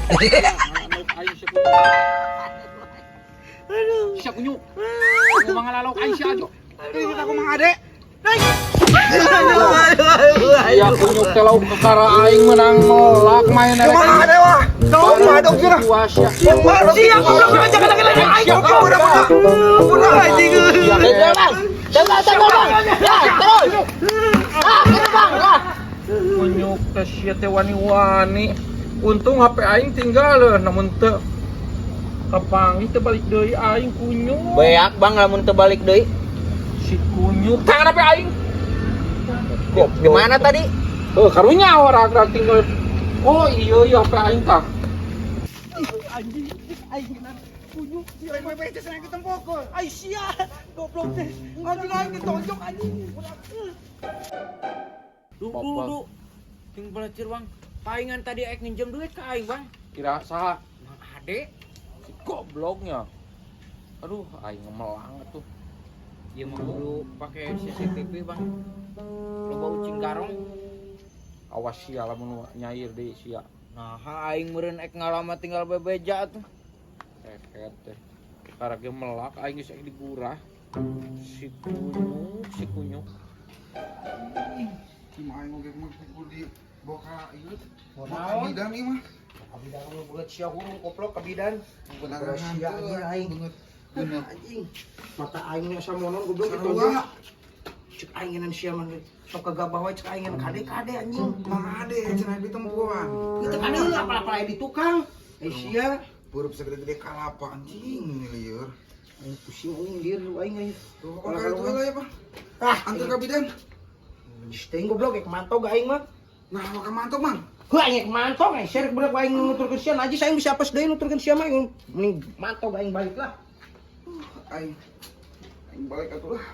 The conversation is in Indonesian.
Aing siya kunyuk. Aku mga lalok ay siya ajo. Kita aku mang adek. Ya kunyuk telau kekara aing menang nolak main elek. Mang adek wah. Tolong dong sih. Siap, jangan aing goblok udah anjing. Kunyuk teh sia teh wani-wani. Untung HP aing tinggal namun teu kapangi teu balik deui aing kunyuk. Beak bang lamun teu balik deui. Si kunyuk tangan HP aing. Di mana tadi? Karunya orang tinggal. Oh iya HP aing tah. Anjing kunyuk si bae teh senang ketempok. Ai sia goblok teh. Anjing aing ditonjok anjing. Duh. Ting belajar bang. Palingan tadi aing nginjem duit ke aing bang. Kira saha? Mang Ade. Si gobloknya. Aduh, aing ngemelang atuh. Ieu mah kudu pakai CCTV bang. Loba ucing garong. Awas sia lamun nyair deui sia. Nah, aing meureun ek ngalama tinggal bebeja atuh. Eket teh. Karena ge melak aing geus digurah. Si kunyuk. Si maing oge mah kudu di boka ieu. Naon? Kabidan ieu mah. Kabidan lu beut sia hurung koplok kabidan. Bener Sia anjing aing. Bener. Anjing. Mata aingnya samonon goblok itu. Sarua. Cek aingenan sia mah sok kagabah wae cek aingenan kade anjing. Mang adek cenah ditempuan. Itu kan apa-apa di tukang. Sia. Peurup segede-gede kalapa anjing lieur. Aing pusing anjing lieur lu aing aya. Tuh kalau itu lah ya, Pak. Ah, Antar kabidan. Steng goblok ek mantog aing mah. Nah, makan mantap, Mang. Heuh aing ek mantog aing serek beurek aing nuturkeun sia najis aing bisa apes deui nuturkeun sia mah mending mantog aing balik lah. Aing balik atuh lah.